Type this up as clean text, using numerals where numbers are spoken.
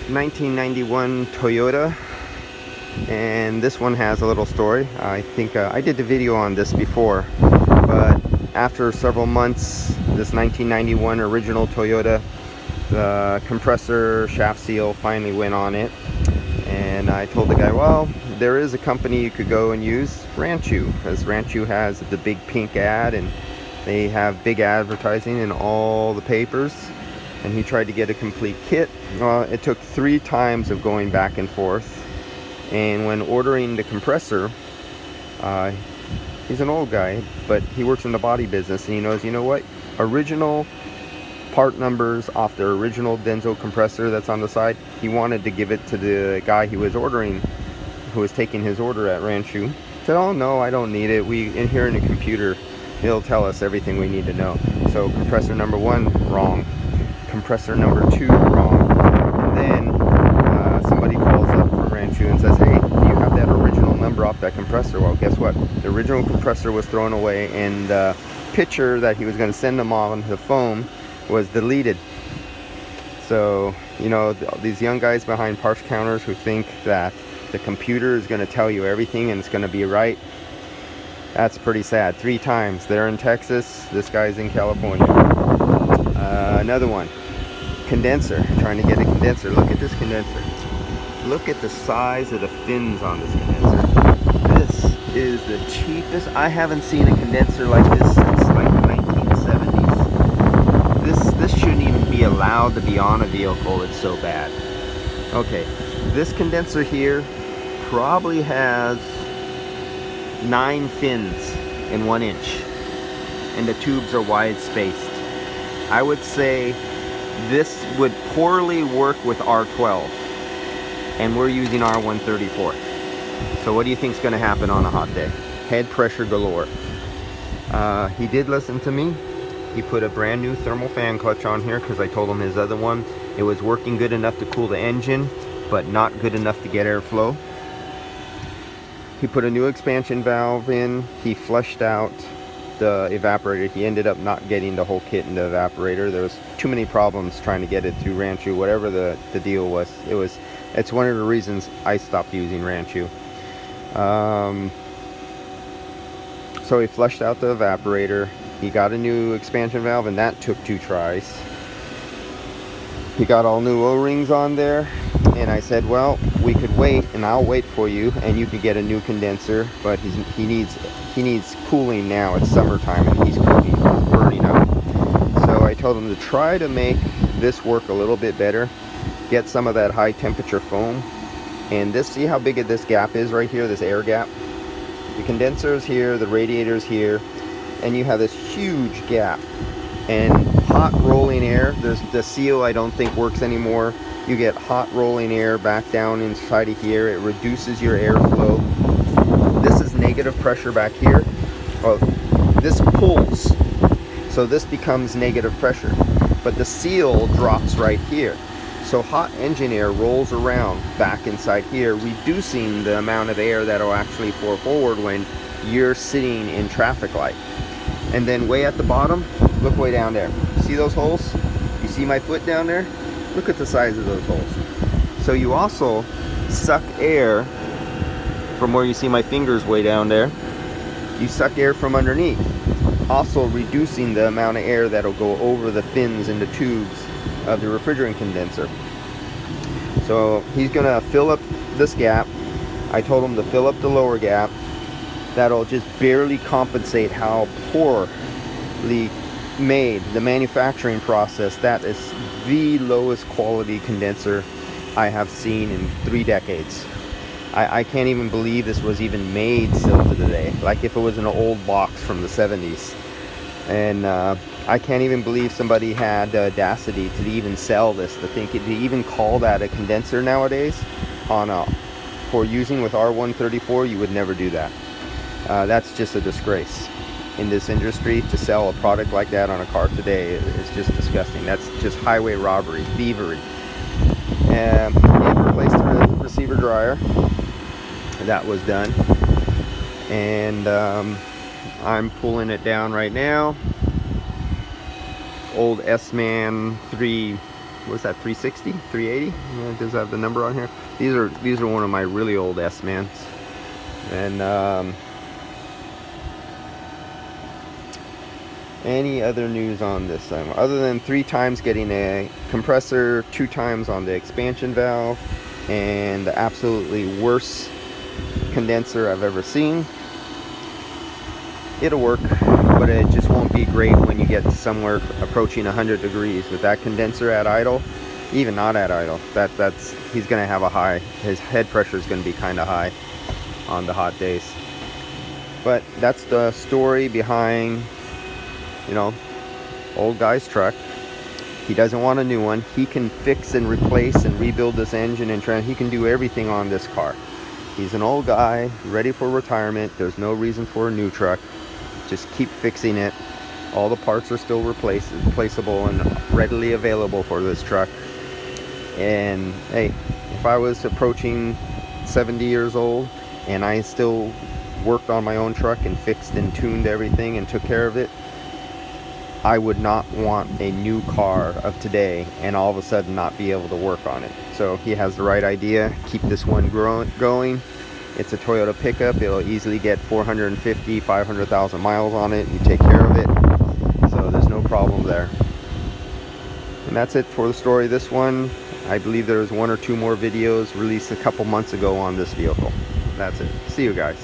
1991 Toyota, and this one has a little story. I think I did the video on this before, but after several months, this 1991 original Toyota, the compressor shaft seal finally went on it, and I told the guy, well, there is a company you could go and use, Ranchu, because Ranchu has the big pink ad and they have big advertising in all the papers. And he tried to get a complete kit. Well, it took 3 times of going back and forth. And when ordering the compressor, he's an old guy, but he works in the body business, and he knows, you know what, original part numbers off the original Denso compressor that's on the side, he wanted to give it to the guy he was ordering, who was taking his order at Ranchu. Said, oh no, I don't need it. In here in the computer, it'll tell us everything we need to know. So compressor number 1, wrong. Compressor number 2, wrong. And then somebody calls up from Ranchu and says, hey, do you have that original number off that compressor? Well, guess what? The original compressor was thrown away, and the picture that he was going to send them on the phone was deleted. So, you know, these young guys behind parts counters who think that the computer is going to tell you everything and it's going to be right, that's pretty sad. 3 times. They're in Texas, this guy's in California. Another one, condenser. Trying to get a condenser. Look at this condenser. Look at the size of the fins on this condenser. This is the cheapest. I haven't seen a condenser like this since like the 1970s. This shouldn't even be allowed to be on a vehicle. It's so bad. Okay, this condenser here probably has 9 fins in 1 inch, and the tubes are wide spaced. I would say this would poorly work with R12, and we're using R134. So what do you think is going to happen on a hot day? Head pressure galore. He did listen to me. He put a brand new thermal fan clutch on here because I told him his other one, it was working good enough to cool the engine, but not good enough to get airflow. He put a new expansion valve in. He flushed out the evaporator. He ended up not getting the whole kit in the evaporator. There was too many problems trying to get it through Ranchu, whatever the deal was. It's one of the reasons I stopped using Ranchu. So he flushed out the evaporator. He got a new expansion valve, and that took 2 tries. He got all new O-rings on there, and I said, well, we could wait, and I'll wait for you, and you could get a new condenser, but he needs cooling now. It's summertime, and he's cooking, he's burning up. So I told him to try to make this work a little bit better, get some of that high temperature foam, and this, see how big this gap is right here, this air gap? The condenser is here, the radiator is here, and you have this huge gap. And hot rolling air, the seal I don't think works anymore. You get hot rolling air back down inside of here. It reduces your airflow. This is negative pressure back here. Well, this pulls, so this becomes negative pressure. But the seal drops right here. So hot engine air rolls around back inside here, reducing the amount of air that will actually pour forward when you're sitting in traffic light. And then way at the bottom, look way down there. See those holes? You see my foot down there? Look at the size of those holes. So you also suck air from where you see my fingers way down there. You suck air from underneath, also reducing the amount of air that'll go over the fins and the tubes of the refrigerant condenser. So he's gonna fill up this gap. I told him to fill up the lower gap. That'll just barely compensate how poorly made the manufacturing process. That is the lowest quality condenser I have seen in 3 decades. I can't even believe this was even made still to today, like if it was an old box from the 70s. And I can't even believe somebody had the audacity to even sell this, to even call that a condenser nowadays. For using with R134, you would never do that. That's just a disgrace in this industry. To sell a product like that on a car today is just disgusting. That's just highway robbery, thievery. And he replaced the receiver dryer. That was done. And I'm pulling it down right now. Old S-Man 3 what's that, 360, 380? Yeah, does that have the number on here? These are one of my really old S-Mans. And any other news on this other than 3 times getting a compressor, 2 times on the expansion valve, and the absolutely worst condenser I've ever seen. It'll work, but it just won't be great when you get somewhere approaching 100 degrees with that condenser at idle. Even not at idle, he's gonna have a high, his head pressure is gonna be kind of high on the hot days. But that's the story behind, you know, old guy's truck. He doesn't want a new one. He can fix and replace and rebuild this engine and he can do everything on this car. He's an old guy ready for retirement. There's no reason for a new truck. Just keep fixing it. All the parts are still replaceable and readily available for this truck. And hey, if I was approaching 70 years old and I still worked on my own truck and fixed and tuned everything and took care of it, I would not want a new car of today and all of a sudden not be able to work on it. So he has the right idea. Keep this one going. It's a Toyota pickup. It'll easily get 450, 500,000 miles on it. You take care of it. So there's no problem there. And that's it for the story of this one. I believe there was 1 or 2 more videos released a couple months ago on this vehicle. That's it. See you guys.